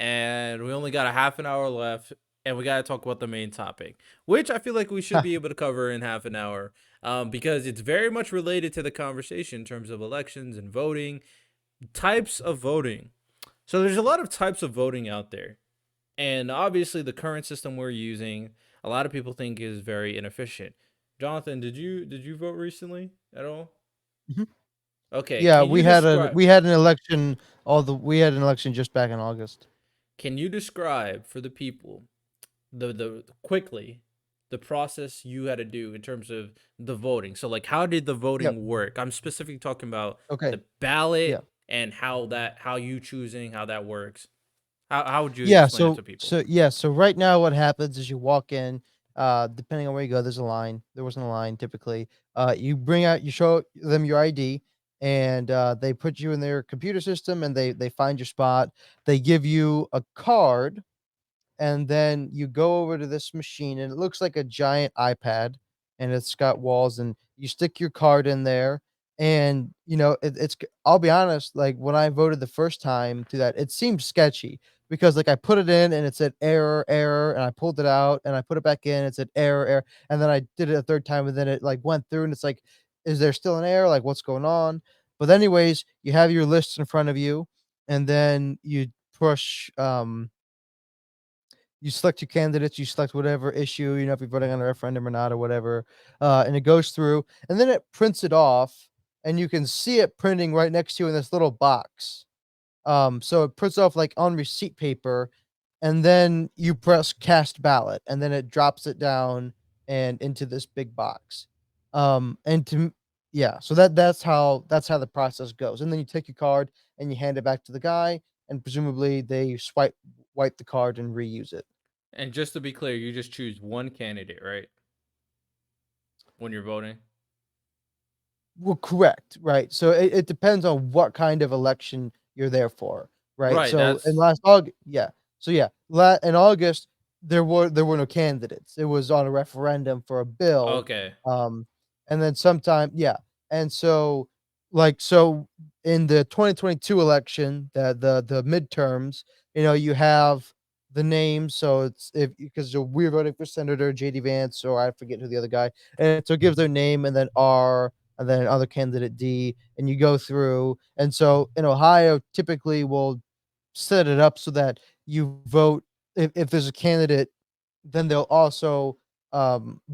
and we only got a half an hour left, and we got to talk about the main topic, which I feel like we should be able to cover in half an hour, because it's very much related to the conversation in terms of elections and voting, types of voting. So there's a lot of types of voting out there, and obviously the current system we're using, a lot of people think is very inefficient. Jonathan, did you vote recently at all? Mhm. Okay, Yeah, we had an election. We had an election just back in August. can you describe for the people the quickly the process you had to do in terms of the voting? So like how did the Yep. voting work? I'm specifically talking about Okay. the Yeah. ballot and how you choosing how that works. How would you Yeah. explain it So to people? so yeah. So right now, what happens is you walk in. Depending on where you go, there's a line. There wasn't a line typically. You show them your ID, and they put you in their computer system, and they find your spot. They give you a card, and then you go over to this machine, and it looks like a giant iPad, and it's got walls, and you stick your card in there, and I'll be honest, like when I voted the first time through that, it seemed sketchy because like I put it in and it said error, error, and I pulled it out and I put it back in, it said error, error, and then I did it a third time, and then it like went through, and it's like, is there still an error? Like what's going on? But anyways, you have your lists in front of you, and then push you select your candidates, you select whatever issue, if you're voting on a referendum or not or whatever, and it goes through, and then it prints it off, and you can see it printing right next to you in this little box. So it prints off like on receipt paper, and then you press cast ballot, and then it drops it down and into this big box. And to Yeah, so that's how the process goes. And then you take your card and you hand it back to the guy, and presumably they wipe the card and reuse it. And just to be clear, you just choose one candidate, right? When you're voting. Well, correct, right. So it depends on what kind of election you're there for, right? Right, So in that's last August, yeah. So yeah, in August there were no candidates. It was on a referendum for a bill, okay. um, and then sometime, yeah, and so in the 2022 election, the midterms, you have the names. So it's if because we're voting for Senator JD Vance, or I forget who the other guy, and so it gives their name and then R and then other candidate D, and you go through. And so in Ohio, typically we'll set it up so that you vote if there's a candidate, then they'll also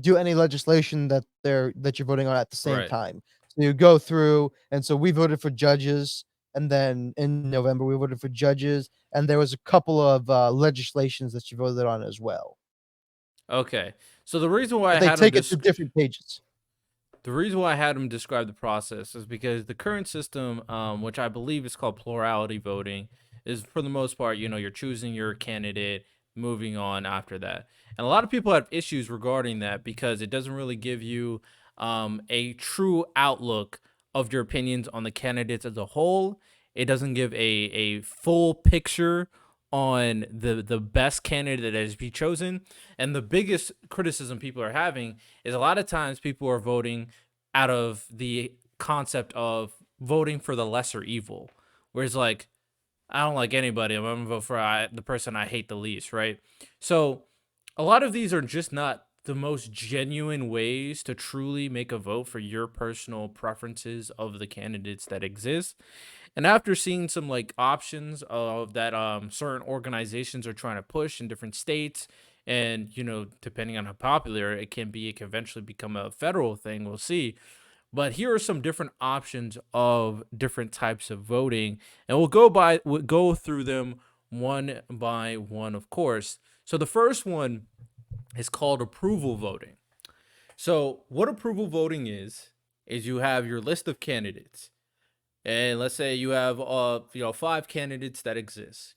do any legislation that you're voting on at the same Right. time. So you go through, and so we voted for judges, and then in November we voted for judges, and there was a couple of legislations that you voted on as well. Okay. So the reason why I But they had him take it through disc different pages. the reason why I had him describe the process is because the current system, which I believe is called plurality voting, is for the most part, you're choosing your candidate, moving on after that. And a lot of people have issues regarding that because it doesn't really give you a true outlook of your opinions on the candidates as a whole. It doesn't give a full picture on the best candidate that has been chosen. And the biggest criticism people are having is a lot of times people are voting out of the concept of voting for the lesser evil. Whereas like I don't like anybody, I'm gonna vote for the person I hate the least, right? So a lot of these are just not the most genuine ways to truly make a vote for your personal preferences of the candidates that exist. And after seeing some like options of that certain organizations are trying to push in different states, and depending on how popular it can be, it can eventually become a federal thing, we'll see. But here are some different options of different types of voting, and we'll go through them one by one, of course. So the first one is called approval voting. So what approval voting is you have your list of candidates, and let's say you have five candidates that exist.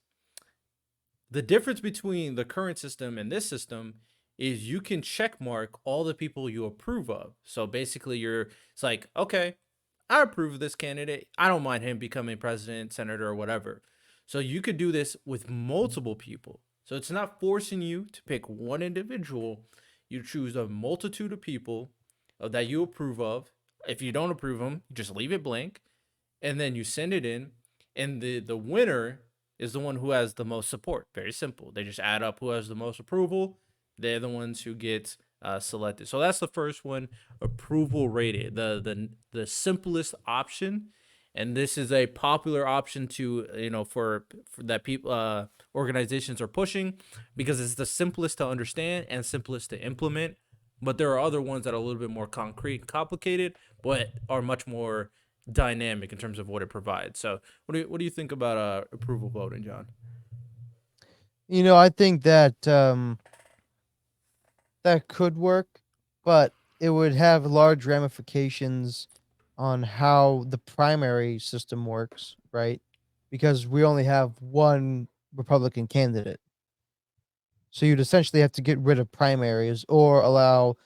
The difference between the current system and this system is you can check mark all the people you approve of. So basically it's like, okay, I approve of this candidate. I don't mind him becoming president, senator, or whatever. So you could do this with multiple people. So it's not forcing you to pick one individual. You choose a multitude of people that you approve of. If you don't approve them, you just leave it blank, and then you send it in, and the winner is the one who has the most support. Very simple. They just add up who has the most approval. They're the ones who get selected. So that's the first one, approval rated, the simplest option. And this is a popular option to for that people organizations are pushing because it's the simplest to understand and simplest to implement. But there are other ones that are a little bit more concrete and complicated, but are much more dynamic in terms of what it provides. So, what do you think about approval voting, John? I think that that could work, but it would have large ramifications on how the primary system works, right? Because we only have one Republican candidate. So you'd essentially have to get rid of primaries or allow,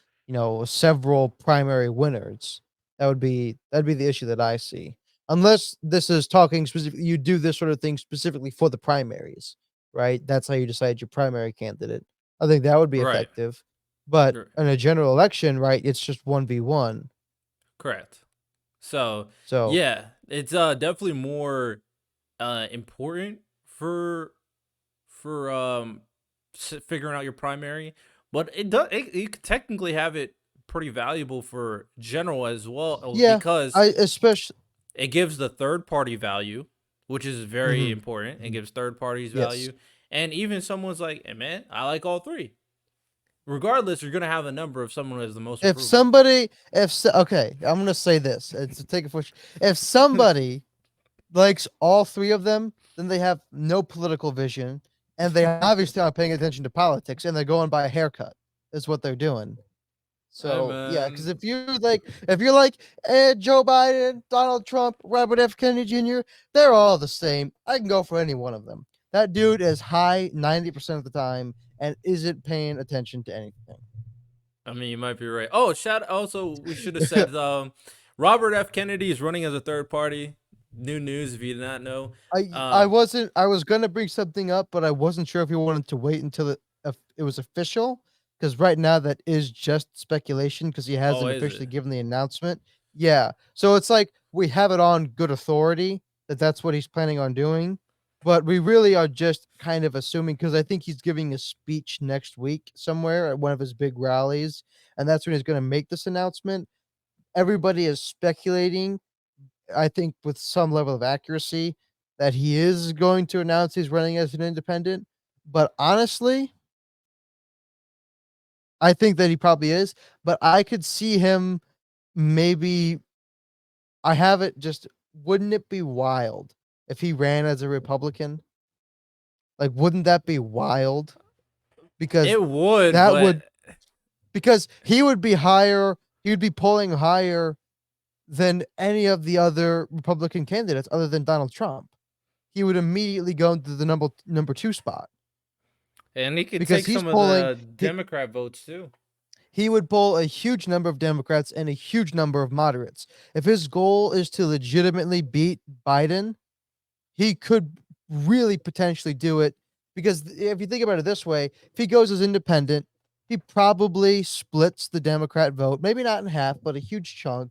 several primary winners. That'd be the issue that I see. Unless this is talking specifically, you do this sort of thing specifically for the primaries, right? That's how you decide your primary candidate. I think that would be Right. effective. But R- in a general election, right, it's just 1v1. Correct. So, So yeah, it's definitely more important for figuring out your primary, but you could technically have it pretty valuable for general as well yeah, because I especially it gives the third party value, which is very mhm, important. It mhm, gives third parties yes. value. And even someone's like, hey man, I like all three. Regardless, you're gonna have a number of someone who has the most If approval. somebody if so, okay, I'm gonna say this. It's a take it for if somebody likes all 3 of them, then they have no political vision, and they obviously aren't paying attention to politics, and they're going by a haircut, is what they're doing. Hey So, yeah, because man. if you're like, Joe Biden, Donald Trump, Robert F. Kennedy Jr., they're all the same. I can go for any one of them. That dude is high 90% of the time and isn't paying attention to anything. I mean, you might be right. Oh, shout also we should have said Robert F. Kennedy is running as a third party. New news if you did not know. I Um wasn't I was gonna bring something up, but I wasn't sure if you wanted to wait until it was official, because right now that is just speculation because he oh, hasn't is it? officially given the announcement. Yeah, so it's like we have it on good authority that that's what he's planning on doing, but we really are just kind of assuming because I think he's giving a speech next week somewhere at one of his big rallies, and that's when he's gonna make this announcement. Everybody is speculating, I think with some level of accuracy, that he is going to announce he's running as an independent, but honestly, I think that he probably is, but I could see him maybe I have it just wouldn't it be wild if he ran as a Republican? Like, wouldn't that be wild? Because It would, that but would because he would be polling higher than any of the other Republican candidates other than Donald Trump. He would immediately go into the number 2 spot and he could because take he's some of polling the Democrat votes too. he would poll a huge number of Democrats and a huge number of moderates. If his goal is to legitimately beat Biden, he could really potentially do it because if you think about it this way, if he goes as independent, he probably splits the Democrat vote, maybe not in half, but a huge chunk.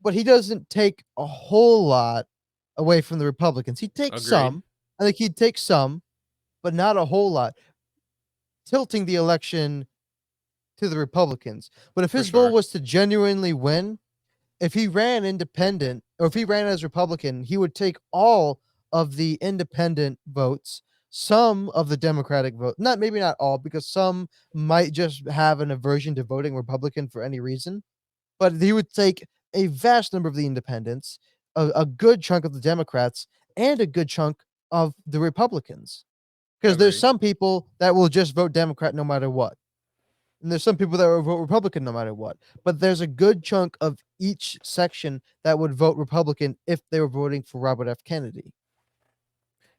But he doesn't take a whole lot away from the Republicans. He takes Agreed. some. I think he'd take some, but not a whole lot, tilting the election to the Republicans. But if For his goal sure. was to genuinely win, if he ran independent or if he ran as Republican, he would take all of the independent votes, some of the Democratic vote, not maybe not all, because some might just have an aversion to voting Republican for any reason, but he would take a vast number of the independents, a good chunk of the Democrats, and a good chunk of the Republicans. Because there's Agree. some people that will just vote Democrat no matter what. And there's some people that will vote Republican no matter what. But there's a good chunk of each section that would vote Republican if they were voting for Robert F. Kennedy.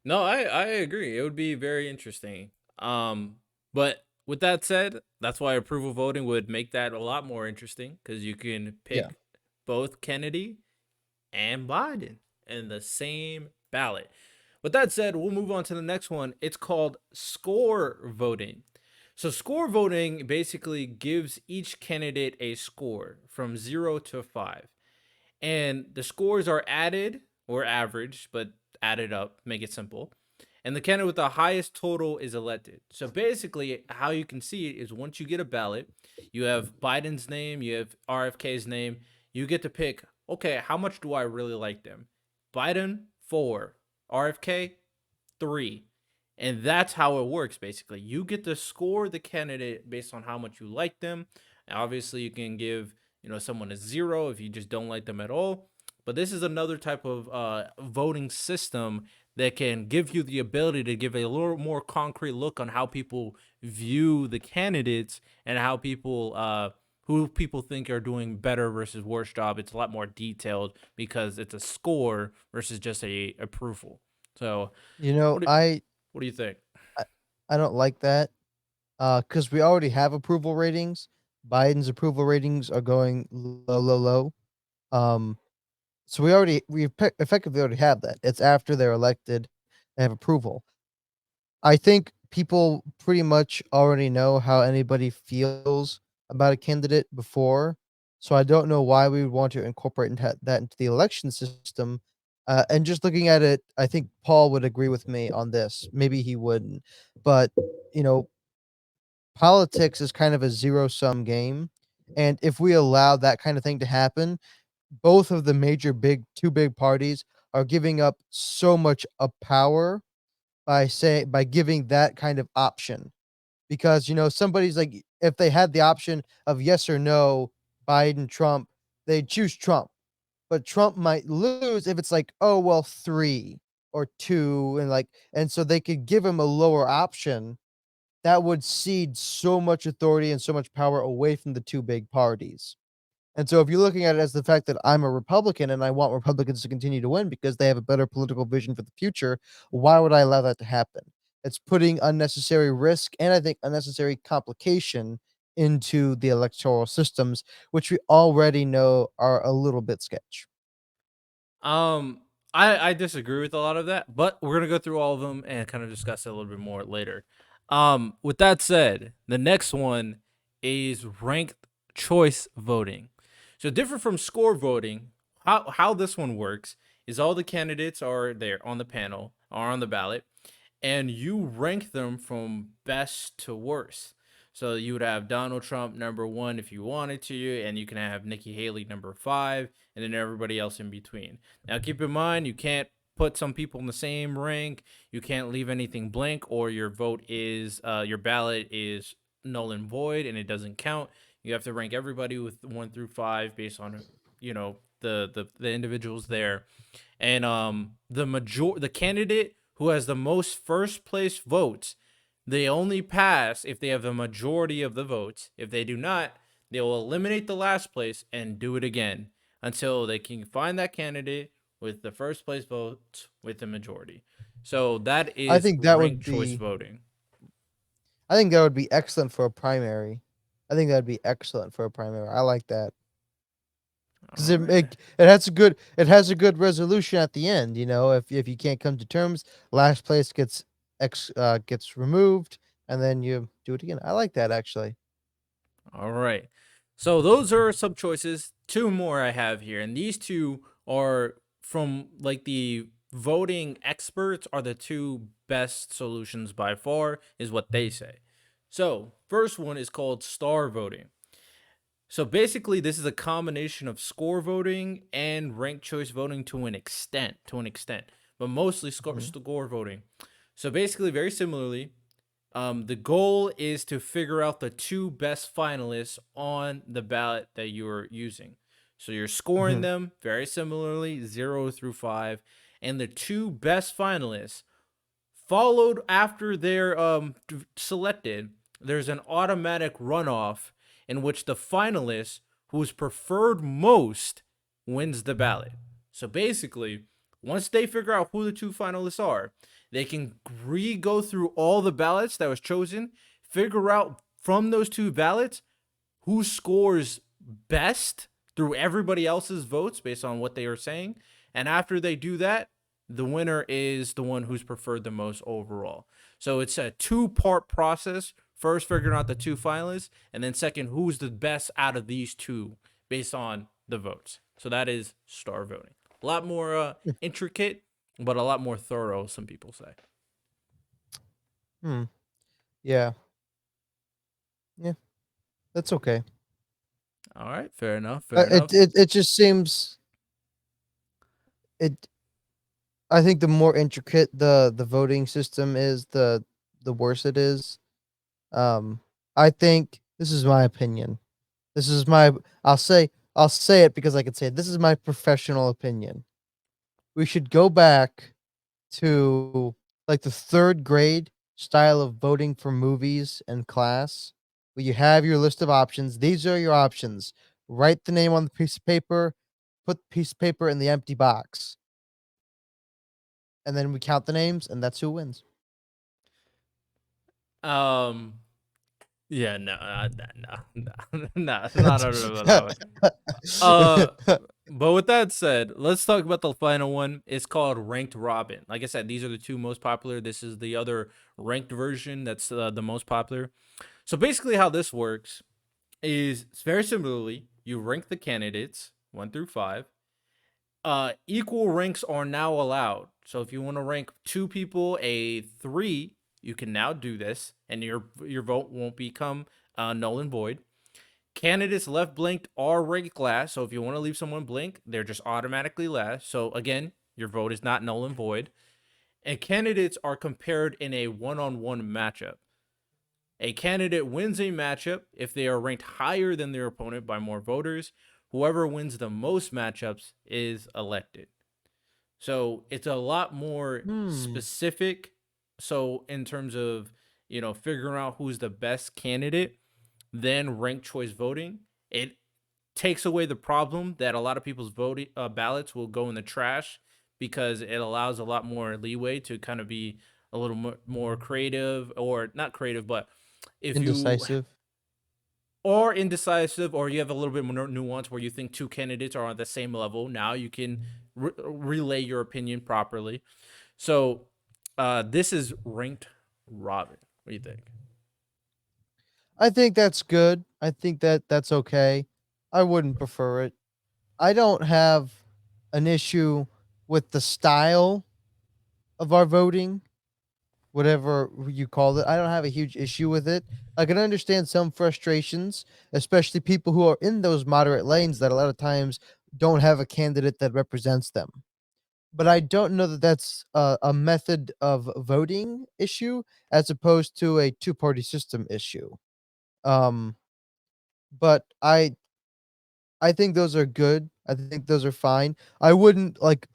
No, I agree. It would be very interesting. But with that said, that's why approval voting would make that a lot more interesting because you can Yeah. pick both Kennedy and Biden in the same ballot. With that said, we'll move on to the next one. It's called score voting. So, score voting basically gives each candidate a score from 0 to 5. And the scores are added or averaged, but added up, make it simple. and the candidate with the highest total is elected. So basically, how you can see it is once you get a ballot, you have Biden's name, you have RFK's name, you get to pick, okay, how much do I really like them? Biden, 4, RFK, 3. And that's how it works basically. You get to score the candidate based on how much you like them. And obviously, you can give, someone a 0 if you just don't like them at all. But this is another type of voting system that can give you the ability to give a little more concrete look on how people view the candidates and how people who people think are doing better versus worse job. It's a lot more detailed because it's a score versus just a approval. So You know, what do what do you think? I I don't like that, because we already have approval ratings. Biden's approval ratings are going low, low, low. Um, so effectively already have that. It's after they're elected, they have approval. I think people pretty much already know how anybody feels about a candidate before, so I don't know why we would want to incorporate that into the election system. And just looking at it, I think Paul would agree with me on this. Maybe he wouldn't, but you know, politics is kind of a zero sum game, and if we allow that kind of thing to happen, both of the major two big parties are giving up so much of power by giving that kind of option. Because, somebody's like, if they had the option of yes or no, Biden, Trump, they'd choose Trump. But Trump might lose if it's like, oh, well, 3 or 2, and so they could give him a lower option that would cede so much authority and so much power away from the two big parties. And so if you're looking at it as the fact that I'm a Republican and I want Republicans to continue to win because they have a better political vision for the future, why would I allow that to happen? It's putting unnecessary risk and I think unnecessary complication into the electoral systems, which we already know are a little bit sketch. Um, I disagree with a lot of that, but we're gonna go through all of them and kind of discuss it a little bit more later. With that said, the next one is ranked choice voting. So different from score voting, how this one works is all the candidates are there on the panel, are on the ballot, and you rank them from best to worst. So you would have Donald Trump number 1 if you wanted to, and you can have Nikki Haley number 5, and then everybody else in between. Now, keep in mind, you can't put some people in the same rank. You can't leave anything blank, or your ballot is null and void, and it doesn't count. You have to rank everybody with 1 through 5 based on, the individuals there, and the candidate who has the most first place votes, they only pass if they have the majority of the votes. If they do not, they will eliminate the last place and do it again until they can find that candidate with the first place votes with the majority. So that I is think that would ranked choice be voting. I think that would be excellent for a primary. I think that'd be excellent for a primary. I like that. 'Cause All right. it has a good resolution at the end, if you can't come to terms, last place gets removed, and then you do it again. I like that actually. All right. So those are some choices. Two more I have here, and these two are from like the voting experts are the two best solutions by far, is what they say. So first one is called star voting. So basically, this is a combination of score voting and ranked choice voting to an extent, but mostly Mhm, score voting. So basically, very similarly, the goal is to figure out the two best finalists on the ballot that you're using. So you're scoring mhm. them very similarly, 0 through 5, and the two best finalists followed after they're selected. There's an automatic runoff in which the finalist who's preferred most wins the ballot. So basically, once they figure out who the two finalists are, they can re-go through all the ballots that was chosen, figure out from those two ballots who scores best through everybody else's votes based on what they are saying. And after they do that, the winner is the one who's preferred the most overall. So it's a two-part process. First, figuring out the two finalists, and then second, who's the best out of these two based on the votes. So that is star voting. A lot more intricate, but a lot more thorough, some people say. Hmm. Yeah. Yeah. That's okay. All right, fair enough, fair It enough. it it just seems it. I think the more intricate the voting system is, the worse it is. Um, I think this is my opinion. This is my I'll say it because I can say it. This is my professional opinion. We should go back to like the third grade style of voting for movies and class, where you have your list of options. These are your options. Write the name on the piece of paper, put the piece of paper in the empty box, and then we count the names, and that's who wins. Um, yeah, no, no, not that way. Uh, but with that said, let's talk about the final one. It's called ranked robin. Like I said, these are the two most popular. This is the other ranked version that's the most popular. So basically, how this works is very similarly, you rank the candidates 1 through 5. Equal ranks are now allowed. So if you want to rank two people a 3, you can now do this, and your vote won't become null and void. Candidates left blanked are ranked last. So if you want to leave someone blank, they're just automatically last. So again, your vote is not null and void. And candidates are compared in a one-on-one matchup. A candidate wins a matchup if they are ranked higher than their opponent by more voters. Whoever wins the most matchups is elected. So it's a lot more Hmm. specific. So in terms of, figuring out who's the best candidate, then ranked choice voting, it takes away the problem that a lot of people's voting ballots will go in the trash because it allows a lot more leeway to kind of be a little more creative, or not creative, but if you Indecisive. or indecisive, or you have a little bit more nuance where you think two candidates are on the same level, now you can relay your opinion properly. So this is ranked robin. What do you think? I think that's good. I think that's okay. I wouldn't prefer it. I don't have an issue with the style of our voting, whatever you call it. I don't have a huge issue with it. I can understand some frustrations, especially people who are in those moderate lanes that a lot of times don't have a candidate that represents them. But I don't know that that's a method of voting issue as opposed to a two-party system issue. Um, but I think those are good. I think those are fine. I wouldn't like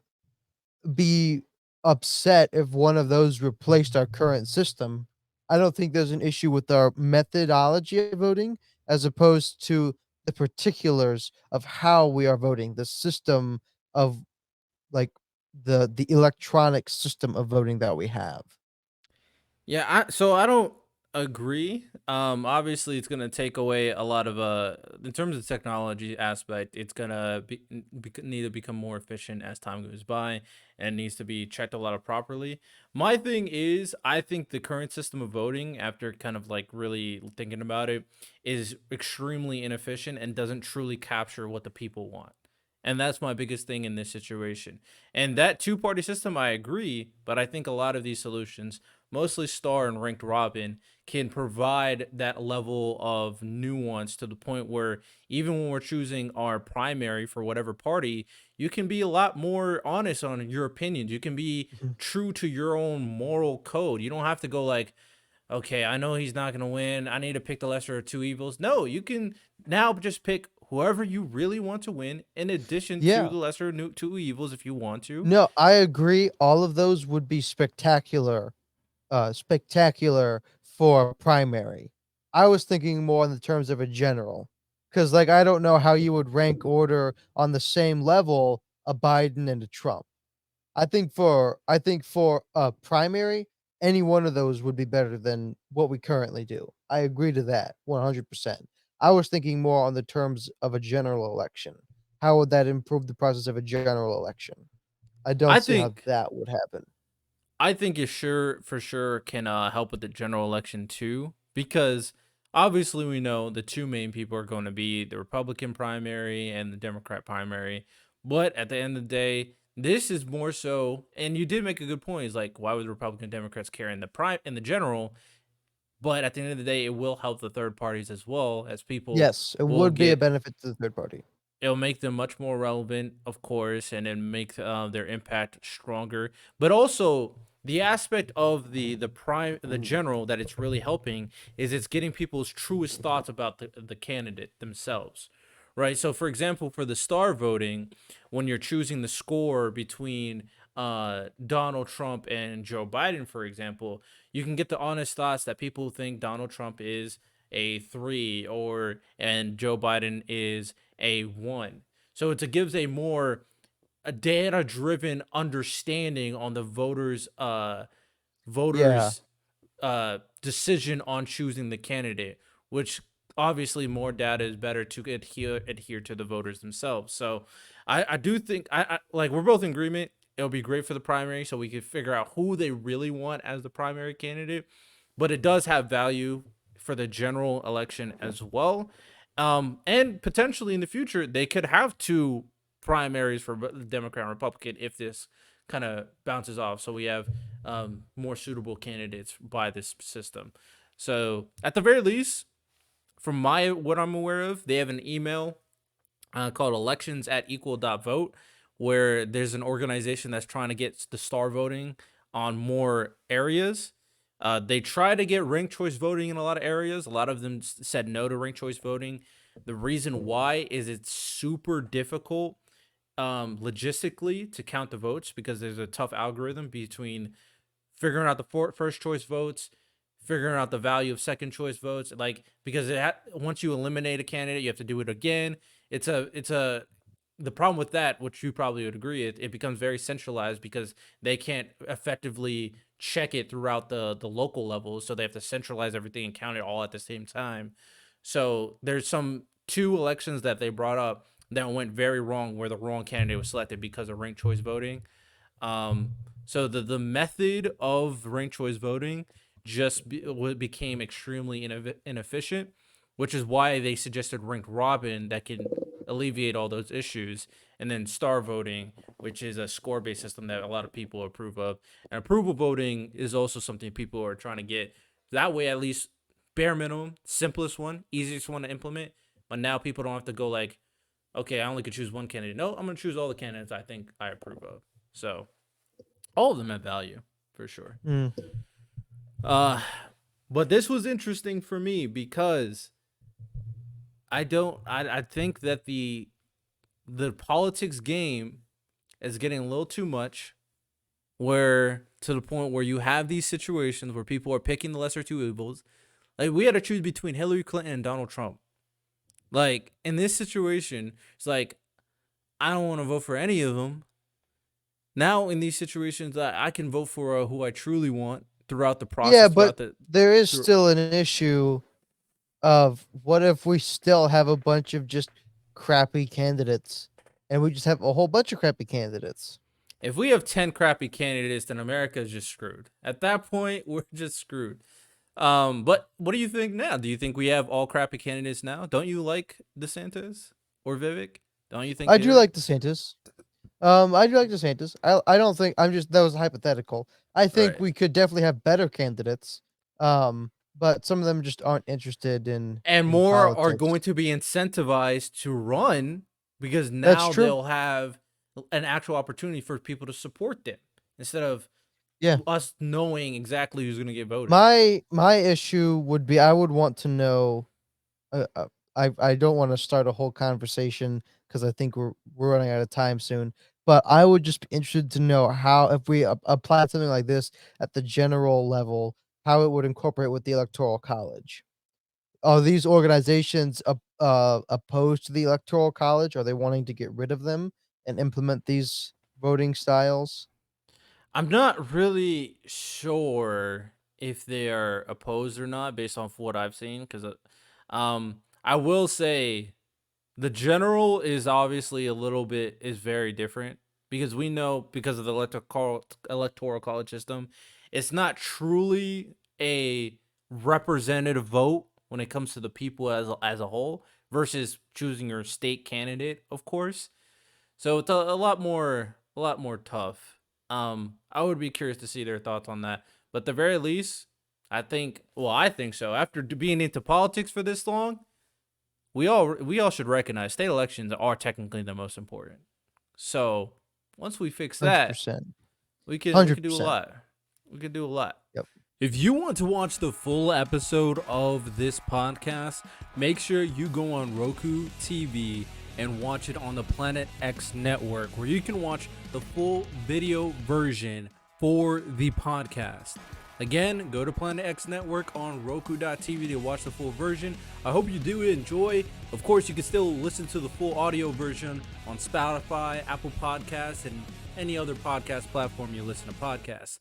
be upset if one of those replaced our current system. I don't think there's an issue with our methodology of voting as opposed to the particulars of how we are voting, the system of like the electronic system of voting that we have. Yeah, so I don't agree. Obviously it's gonna take away a lot of in terms of technology aspect, it's gonna need to become more efficient as time goes by, and needs to be checked a lot of properly. My thing is, I think the current system of voting, after kind of like really thinking about it, is extremely inefficient and doesn't truly capture what the people want. And that's my biggest thing in this situation. And that two-party system, I agree, but I think a lot of these solutions, mostly star and ranked robin, can provide that level of nuance to the point where even when we're choosing our primary for whatever party, you can be a lot more honest on your opinions. You can be Mhm. true to your own moral code. You don't have to go like, okay, I know he's not going to win, I need to pick the lesser of two evils. No, you can now just pick whoever you really want to win, in addition to Yeah. the lesser two evils if you want to. No, I agree. All of those would be spectacular for primary. I was thinking more in the terms of a general, because like I don't know how you would rank order on the same level a Biden and a Trump. I think for a primary, any one of those would be better than what we currently do. I agree to that 100%. I was thinking more on the terms of a general election. How would that improve the process of a general election? I don't I see how think that would happen. I think it sure for sure can help with the general election too, because obviously we know the two main people are going to be the Republican primary and the Democrat primary. But at the end of the day, this is more so, and you did make a good point. Is like, why would Republican Democrats care in the prime in the general? But at the end of the day, it will help the third parties as well, as people Yes, it will would be a get, benefit to the third party. it'll make them much more relevant, of course, and then make their impact stronger. But also the aspect of the general that it's really helping is it's getting people's truest thoughts about the candidate themselves. Right. So for example, for the star voting, when you're choosing the score between Donald Trump and Joe Biden, for example, you can get the honest thoughts that people think Donald Trump is a 3 or and Joe Biden is a 1. So it gives a data driven understanding on the Yeah. voters decision on choosing the candidate, which obviously more data is better to adhere to the voters themselves. So I do think I like we're both in agreement. It'll be great for the primary, so we can figure out who they really want as the primary candidate. But it does have value for the general election as well. And potentially in the future, they could have two primaries for Democrat and Republican if this kind of bounces off. So we have more suitable candidates by this system. So at the very least, from my what I'm aware of, they have an email called elections at equal.vote, where there's an organization that's trying to get the star voting on more areas. They try to get ranked choice voting in a lot of areas. A lot of them said no to ranked choice voting. The reason why is it's super difficult logistically to count the votes because there's a tough algorithm between figuring out the first choice votes, figuring out the value of second choice votes, like because once you eliminate a candidate, you have to do it again. It's a the problem with that, which you probably would agree, it becomes very centralized because they can't effectively check it throughout the local levels, so they have to centralize everything and count it all at the same time. So there's some two elections that they brought up that went very wrong, where the wrong candidate was selected because of ranked choice voting. um, so the method of ranked choice voting became extremely inefficient, which is why they suggested ranked robin that can alleviate all those issues, and then star voting, which is a score based system that a lot of people approve of. And approval voting is also something people are trying to get. That way, at least bare minimum, simplest one, easiest one to implement. But now people don't have to go like, okay, I only could choose one candidate. No, I'm gonna choose all the candidates I think I approve of. So all of them have value for sure. Mm. Uh, but this was interesting for me because I think that the politics game is getting a little too much, where to the point where you have these situations where people are picking the lesser two evils. Like we had to choose between Hillary Clinton and Donald Trump. Like in this situation, it's like I don't want to vote for any of them. Now in these situations, I can vote for who I truly want throughout the Yeah, process, but throughout the there is through. still an issue of what if we still have a bunch of just crappy candidates and we just have a whole bunch of crappy candidates? If we have 10 crappy candidates, then America is just screwed. At that point, we're just screwed. But what do you think now? Do you think we have all crappy candidates now? Don't you like DeSantis or Vivek? Don't you think I do they're like DeSantis. I do like DeSantis. I don't think I'm just that was hypothetical. I think right? we could definitely have better candidates. But some of them just aren't interested And in more are politics. going to be incentivized to run because That's now true. they'll have an actual opportunity for people to support them instead of Yeah. us knowing exactly who's going to get voted. My issue would be I would want to know. I don't want to start a whole conversation because I think we're running out of time soon. But I would just be interested to know how if we apply something like this at the general level, how it would incorporate with the electoral college. Are these organizations opposed to the electoral college? Are they wanting to get rid of them and implement these voting styles? I'm not really sure if they are opposed or not based off what I've seen because I will say the general is obviously a little bit is very different because we know because of the electoral college system, it's not truly a representative vote when it comes to the people as a whole versus choosing your state candidate, of course. So it's a a lot more tough. I would be curious to see their thoughts on that. But at the very least, I think so. After being into politics for this long, we all should recognize state elections are technically the most important. So once we fix that, 100%. we can do a 100%. lot. We can do a lot. Yep. If you want to watch the full episode of this podcast, make sure you go on Roku TV and watch it on the Planet X network, where you can watch the full video version for the podcast. Again, go to Planet X Network on Roku.tv to watch the full version. I hope you do enjoy. Of course, you can still listen to the full audio version on Spotify, Apple Podcasts, and any other podcast platform you listen to podcasts.